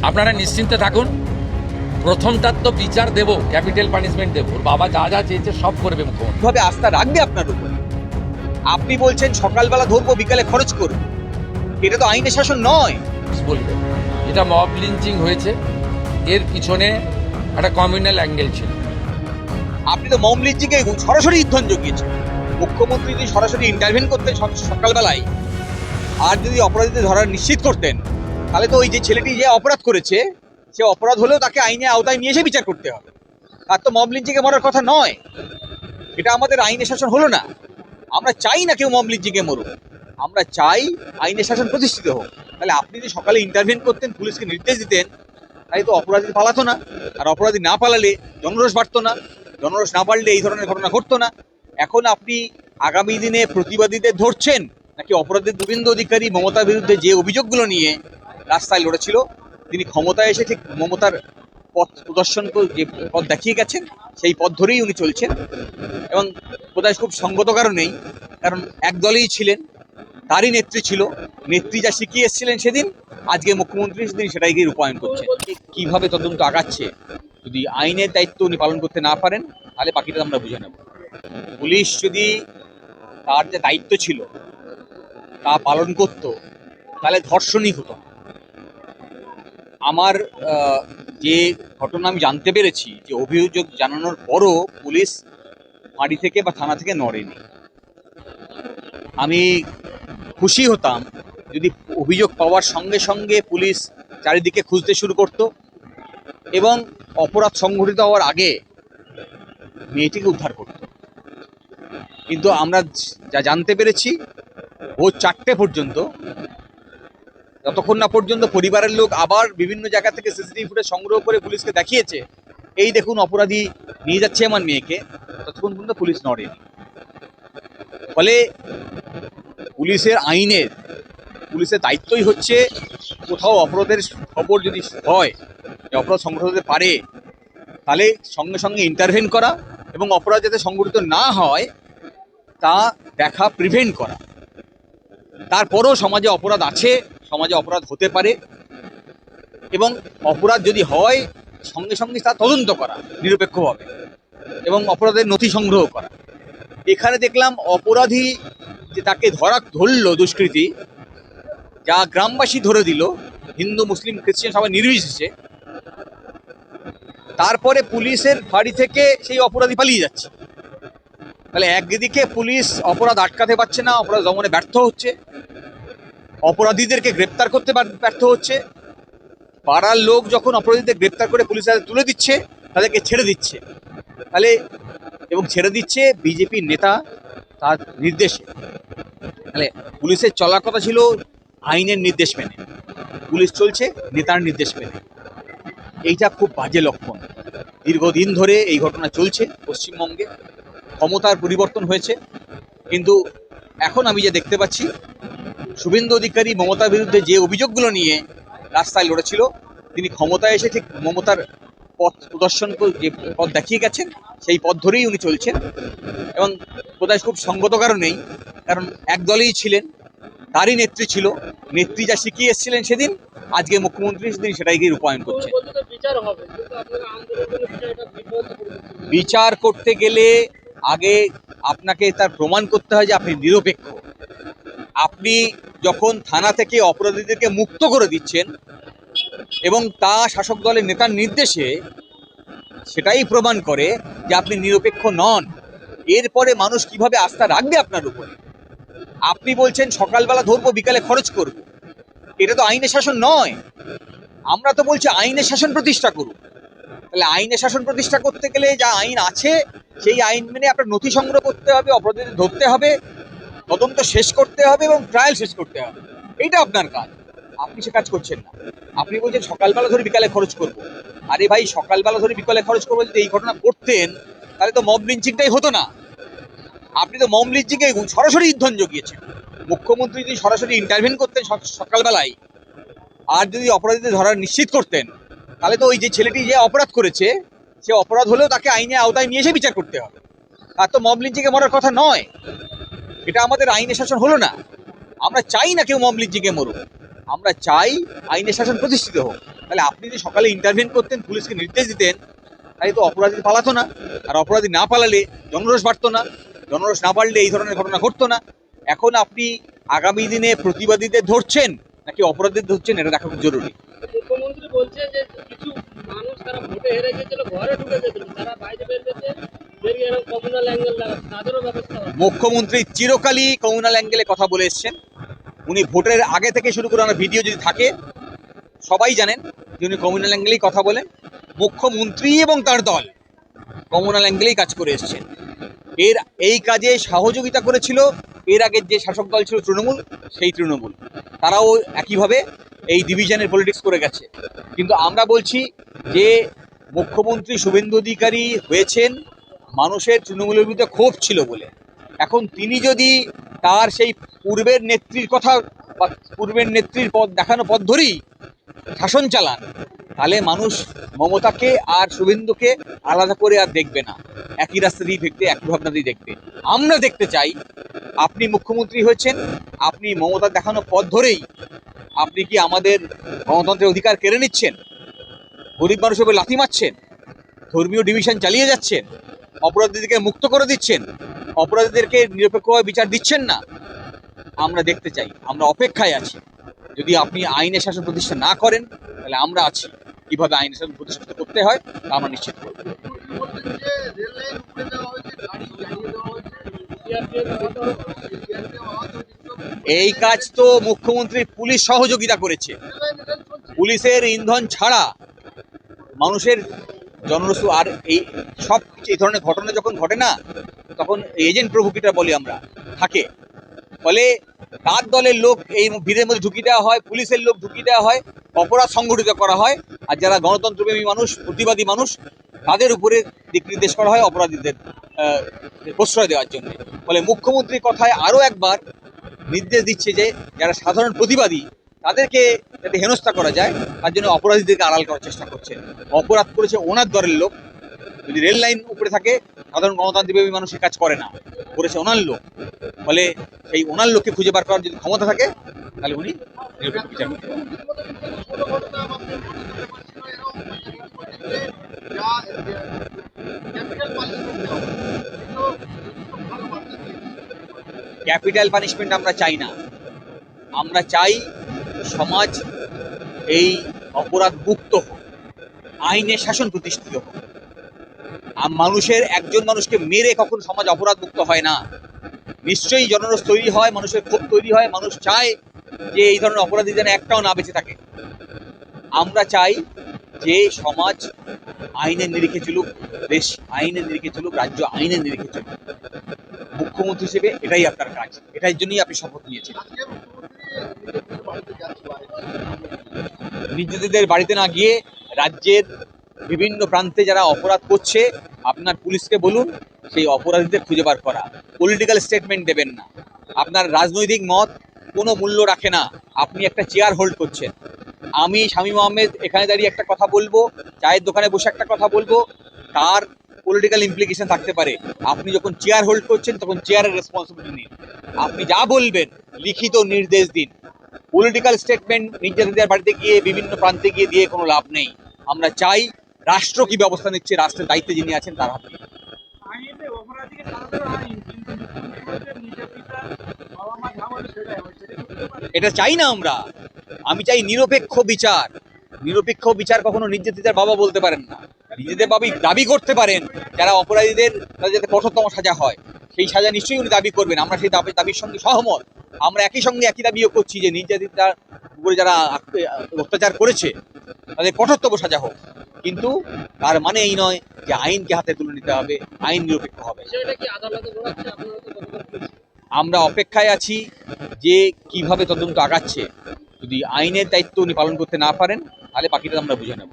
আপনারা নিশ্চিন্তে থাকুন, প্রথমটার তো বিচার দেবো, ক্যাপিটাল পানিশমেন্ট দেবো। ওর বাবা যা যা চেয়েছে সব করবে মুখ্যমন্ত্রী। কিভাবে আস্থা রাখবে আপনার উপর? আপনি বলছেন সকালবেলা ধরবো বিকালে খরচ করবো, এটা তো আইনের শাসন নয়। বলবে এটা মব লিঞ্চিং হয়েছে, এর পিছনে একটা কমিউনাল অ্যাঙ্গেল ছিল। আপনি তো মব লিঞ্চিংকে সরাসরি ইন্ধন জুগিয়েছেন। মুখ্যমন্ত্রী যদি সরাসরি ইন্টারভেন করতেন সকালবেলায়, আর যদি অপরাধীদের ধরার নিশ্চিত করতেন, তাহলে তো ওই যে ছেলেটি যে অপরাধ করেছে, সে অপরাধ হলেও তাকে আইনের আওতায় নিয়ে এসে বিচার করতে হবে। আর তো মব লিঞ্চিংয়ে মরার কথা নয়। এটা আমাদের আইনের শাসন হলো না। আমরা চাই না কেউ মব লিঞ্চিংয়ে মরুক, আমরা চাই আইনের শাসন প্রতিষ্ঠিত হোক। তাহলে আপনি যদি সকালে ইন্টারভেন করতেন, পুলিশকে নির্দেশ দিতেন, তাই তো অপরাধী পালাতো না। আর অপরাধী না পালালে জনরোষ বাড়তো না, জনরোষ না বাড়লে এই ধরনের ঘটনা ঘটতো না। এখন আপনি আগামী দিনে প্রতিবাদীদের ধরছেন, নাকি অপরাধী শুভেন্দু অধিকারী মমতার বিরুদ্ধে যে অভিযোগগুলো নিয়ে রাস্তায় লড়েছিল, তিনি ক্ষমতায় এসে ঠিক মমতার পথ প্রদর্শন যে পথ দেখিয়ে গেছেন, সেই পথ ধরেই উনি চলছেন। এবং বোধহয় খুব সঙ্গত কারণেই, কারণ এক দলেই ছিলেন, তারই নেত্রী ছিল, নেত্রী যা শিখিয়ে এসেছিলেন সেদিন, আজকে মুখ্যমন্ত্রী সেদিন সেটাই গিয়ে রূপায়ণ করছেন। কিভাবে তদন্ত আগাচ্ছে, যদি আইনের দায়িত্ব উনি পালন করতে না পারেন, তাহলে বাকিটা আমরা বুঝে নেব। পুলিশ যদি তার যে দায়িত্ব ছিল তা পালন করত, তাহলে ধর্ষণই হতো না। আমার যে ঘটনা আমি জানতে পেরেছি, যে অভিযোগ জানানোর পরও পুলিশ বাড়ি থেকে বা থানা থেকে নড়েনি। আমি খুশি হতাম যদি অভিযোগ পাওয়ার সঙ্গে সঙ্গে পুলিশ চারিদিকে খুঁজতে শুরু করত এবং অপরাধ সংঘটিত হওয়ার আগে মেয়েটিকে উদ্ধার করত। কিন্তু আমরা যা জানতে পেরেছি, ভোর 4টে পর্যন্ত, যতক্ষণ না পর্যন্ত পরিবারের লোক আবার বিভিন্ন জায়গা থেকে সিসিটিভি ফুটেজ সংগ্রহ করে পুলিশকে দেখিয়েছে, এই দেখুন অপরাধী নিয়ে যাচ্ছে আমার মেয়েকে, ততক্ষণ পর্যন্ত পুলিশ নড়েনি। ফলে পুলিশের দায়িত্বই হচ্ছে, কোথাও অপরাধের খবর যদি হয়, যে অপরাধ সংঘটিত হতে পারে, তাহলে সঙ্গে সঙ্গে ইন্টারভেন করা এবং অপরাধ যাতে সংঘটিত না হয় তা দেখা, প্রিভেন্ট করা। তারপরেও সমাজে অপরাধ আছে, সমাজে অপরাধ হতে পারে, এবং অপরাধ যদি হয় সঙ্গে সঙ্গে তা তদন্ত করা নিরপেক্ষভাবে এবং অপরাধের নথি সংগ্রহ করা। এখানে দেখলাম অপরাধী যে তাকে ধরলো দুষ্কৃতী, যা গ্রামবাসী ধরে দিল, হিন্দু মুসলিম খ্রিস্টান সবাই নির্বিশেষে, তারপরে পুলিশের বাড়ি থেকে সেই অপরাধী পালিয়ে যাচ্ছে। তাহলে একদিকে পুলিশ অপরাধ আটকাতে পারছে না, অপরাধ দমনে ব্যর্থ হচ্ছে, অপরাধীদেরকে গ্রেপ্তার করতে ব্যর্থ হচ্ছে, পাড়ার লোক যখন অপরাধীদের গ্রেপ্তার করে পুলিশের হাতে তুলে দিচ্ছে, তাদেরকে ছেড়ে দিচ্ছে, তাহলে এবং ছেড়ে দিচ্ছে বিজেপির নেতা তার নির্দেশে। তাহলে পুলিশের চলার কথা ছিল আইনের নির্দেশ মেনে, পুলিশ চলছে নেতার নির্দেশ মেনে। এইটা খুব বাজে লক্ষণ। দীর্ঘদিন ধরে এই ঘটনা চলছে পশ্চিমবঙ্গে, ক্ষমতার পরিবর্তন হয়েছে, কিন্তু এখন আমি যে দেখতে পাচ্ছি, শুভেন্দু অধিকারী মমতার বিরুদ্ধে যে অভিযোগগুলো নিয়ে রাস্তায় লড়েছিল, তিনি ক্ষমতায় এসে ঠিক মমতার পথ প্রদর্শন যে পথ দেখিয়ে গেছেন, সেই পথ ধরেই উনি চলছেন। এবং বোধহয় খুব সঙ্গত কারণেই, কারণ এক দলেই ছিলেন, তারই নেত্রী ছিল, নেত্রী যা শিখিয়ে এসেছিলেন সেদিন, আজকে মুখ্যমন্ত্রী সেদিন সেটাই গিয়ে রূপায়ণ করছেন। বিচার করতে গেলে আগে আপনাকে তার প্রমাণ করতে হয় যে আপনি নিরপেক্ষ। আপনি যখন থানা থেকে অপরাধীদেরকে মুক্ত করে দিচ্ছেন এবং তা শাসক দলের নেতার নির্দেশে, সেটাই প্রমাণ করে যে আপনি নিরপেক্ষ নন। এরপরে মানুষ কিভাবে আস্থা রাখবে আপনার উপরে? আপনি বলছেন সকালবেলা ধরবো বিকালে খরচ করব, এটা তো আইনের শাসন নয়। আমরা তো বলছি আইনের শাসন প্রতিষ্ঠা করুন। তাহলে আইনের শাসন প্রতিষ্ঠা করতে গেলে যা আইন আছে সেই আইন মেনে আপনার নথি সংগ্রহ করতে হবে, অপরাধীদের ধরতে হবে, তদন্ত শেষ করতে হবে এবং ট্রায়াল শেষ করতে হবে। এইটা আপনার কাজ, আপনি সে কাজ করছেন না। আপনি বলছেন সকালবেলা ধরে বিকালে খরচ করব। আরে ভাই, সকালবেলা ধরে বিকালে খরচ করবো যদি এই ঘটনা করতেন, তাহলে তো মব লিঞ্চিংটাই হতো না। আপনি তো মব লিঞ্চিংয়ে সরাসরি ইন্ধন জুগিয়েছেন। মুখ্যমন্ত্রী যদি সরাসরি ইন্টারভেন করতেন সকালবেলায়, আর যদি অপরাধীদের ধরার নিশ্চিত করতেন, তাহলে তো ওই যে ছেলেটি যে অপরাধ করেছে, সে অপরাধ হলেও তাকে আইনের আওতায় নিয়ে এসে বিচার করতে হবে। আর তো মব লিঞ্চিংয়ে মরার কথা নয়। এটা আমাদের আইনের শাসন হলো না। আমরা চাই না কেউ মব লিঞ্চিংয়ে মরুক, আমরা চাই আইনের শাসন প্রতিষ্ঠিত হোক। তাহলে আপনি যদি সকালে ইন্টারভেন করতেন, পুলিশকে নির্দেশ দিতেন, তাই তো অপরাধী পালাতো না। আর অপরাধী না পালালে জনরোষ বাড়তো না, জনরোষ না বাড়লে এই ধরনের ঘটনা ঘটতো না। এখন আপনি আগামী দিনে প্রতিবাদীদের ধরছেন নাকি অপরাধীদের ধরছেন, এটা দেখা খুব জরুরি। মুখ্যমন্ত্রী বলছে যে কিছু মানুষ তারা ভোটে হেরে গেছিল, ঘরে ঢুকে গেছিল, তারা বাইরে বের করতে বেরিয়ে এরকম কমিউনাল অ্যাঙ্গেল লাগাচ্ছে, তাদেরও ব্যবস্থা হবে। মুখ্যমন্ত্রী চিরকালই কমিউনাল অ্যাঙ্গেলে কথা বলে এসছেন। উনি ভোটের আগে থেকে শুরু করে আমার ভিডিও যদি থাকে সবাই জানেন যে উনি কমিউনাল অ্যাঙ্গেলেই কথা বলেন। মুখ্যমন্ত্রী এবং তার দল কমিউনাল অ্যাঙ্গেলেই কাজ করে এসছেন। এই কাজে সহযোগিতা করেছিল এর আগের যে শাসক দল ছিল তৃণমূল, সেই তৃণমূল তারাও একইভাবে এই ডিভিশনের পলিটিক্স করে গেছে। কিন্তু আমরা বলছি যে মুখ্যমন্ত্রী শুভেন্দু অধিকারী হয়েছেন মানুষের তৃণমূলের বিরুদ্ধে ক্ষোভ ছিল বলে। এখন তিনি যদি তার সেই পূর্বের নেত্রীর কথা বা পূর্বের নেত্রীর পথ দেখানো পথ ধরেই শাসন চালান, তাহলে মানুষ মমতাকে আর শুভেন্দুকে আলাদা করে আর দেখবে না, একই রাস্তা দিয়ে দেখবে, একই ভাবনা দিয়ে দেখবে। আমরা দেখতে চাই আপনি মুখ্যমন্ত্রী হয়েছেন, আপনি মমতার দেখানো পথ ধরেই আপনি কি আমাদের গণতন্ত্রের অধিকার কেড়ে নিচ্ছেন, গরিব মানুষের উপর লাথি মারছেন, ধর্মীয় ডিভিশন চালিয়ে যাচ্ছেন, অপরাধীদেরকে মুক্ত করে দিচ্ছেন, অপরাধীদেরকে নিরপেক্ষভাবে বিচার দিচ্ছেন না। আমরা দেখতে চাই, আমরা অপেক্ষায় আছি। যদি আপনি আইনের শাসন প্রতিষ্ঠা না করেন তাহলে আমরা আছি, কিভাবে আইনের শাসন প্রতিষ্ঠিত করতে হয় তা আমরা নিশ্চিত করব। এই কাজ তো মুখ্যমন্ত্রী পুলিশ সহযোগিতা করেছে। পুলিশের ইন্ধন ছাড়া মানুষের জনরসু আর এই সব এই ধরনের ঘটনা যখন ঘটে না, তখন এজেন্ট প্রভোকিটার বলি আমরা থাকে। ফলে তার দলের লোক এই ভিড়ের মধ্যে ঢুকিয়ে দেওয়া হয়, পুলিশের লোক ঢুকিয়ে দেওয়া হয়, অপরাধ সংগঠিত করা হয়। আর যারা গণতন্ত্রপ্রেমী মানুষ, প্রতিবাদী মানুষ, তাদের উপরে দিক নির্দেশ করা হয় অপরাধীদের প্রশ্রয় দেওয়ার জন্য। ফলে মুখ্যমন্ত্রীর কথায় আরও একবার নির্দেশ দিচ্ছে যে যারা সাধারণ প্রতিবাদী তাদেরকে যাতে হেনস্থা করা যায়, তার জন্য অপরাধীদেরকে আড়াল করার চেষ্টা করছে। অপরাধ করেছে ওনার দলের লোক। যদি রেল লাইন উপরে থাকে, সাধারণ গণতান্ত্রিক মানুষ কাজ করে না, করেছে ওনার লোক। ফলে সেই ওনার লোককে খুঁজে বার করার যদি ক্ষমতা থাকে, তাহলে উনি নিরপেক্ষ বিচার করতে পারেন। ক্যাপিটাল পানিশমেন্ট আমরা চাই না। আমরা চাই সমাজ এই অপরাধ মুক্ত হোক, আইনের শাসন প্রতিষ্ঠিত হোক। মানুষের একজন মানুষকে মেরে কখন সমাজ অপরাধ মুক্ত হয় না। নিশ্চয়ই জনরোষ তৈরি হয়, মানুষের ক্ষোভ তৈরি হয়, মানুষ চায় যে এই ধরনের অপরাধী যেন একটাও না বেঁচে থাকে। আমরা চাই যে সমাজ আইনের নিরিখে চলুক, দেশ আইনের নিরিখে চলুক, রাজ্য আইনের নিরিখে চলুক। মুখ্যমন্ত্রী হিসেবে এটাই আপনার কাজ, এটার জন্যই আপনি শপথ নিয়েছেন। নির্যাতিতদের বাড়িতে না গিয়ে রাজ্যের বিভিন্ন প্রান্তে যারা অপরাধ করছে, আপনার পুলিশকে বলুন সেই অপরাধীদের খুঁজে বার করা। পলিটিক্যাল স্টেটমেন্ট দেবেন না। আপনার রাজনৈতিক মত কোনো মূল্য রাখে না। আপনি একটা চেয়ার হোল্ড করছেন। আমি শামীম আহমেদ এখানে দাঁড়িয়ে একটা কথা বলবো, চায়ের দোকানে বসে একটা কথা বলবো, তার পলিটিক্যাল ইমপ্লিকেশন থাকতে পারে। আপনি যখন চেয়ার হোল্ড করছেন তখন চেয়ারের রেসপন্সিবিলিটি নিন। আপনি যা বলবেন লিখিত নির্দেশ দিন। পলিটিক্যাল স্টেটমেন্ট নির্যাতিতদের বাড়িতে গিয়ে বিভিন্ন প্রান্তে গিয়ে দিয়ে কোনো লাভ নেই। আমরা চাই রাষ্ট্র কি ব্যবস্থা নিচ্ছে, রাষ্ট্রের দায়িত্বে যিনি আছেন তার হাতে। এটা চাই না আমরা। আমি চাই নিরপেক্ষ বিচার। নিরপেক্ষ বিচার কখনো নির্যাতিতার বাবা বলতে পারেন না। নিজেদের দাবি করতে পারেন যারা অপরাধীদের তাদের যাতে কঠোরতম সাজা হয়, সেই সাজা নিশ্চয়ই উনি দাবি করবেন। আমরা সেই দাবির সঙ্গে সহমত। আমরা একই সঙ্গে একই দাবিও করছি যে নির্যাতিতার উপরে যারা অত্যাচার করেছে তাদের কঠোরতম সাজা হোক। কিন্তু তার মানে এই নয় যে আইনকে হাতে তুলে নিতে হবে, আইন নিরপেক্ষ হবে। আমরা অপেক্ষায় আছি যে কিভাবে তদন্ত আগাচ্ছে। যদি আইনের দায়িত্ব উনি পালন করতে না পারেন, তাহলে বাকিটা আমরা বুঝে নেব।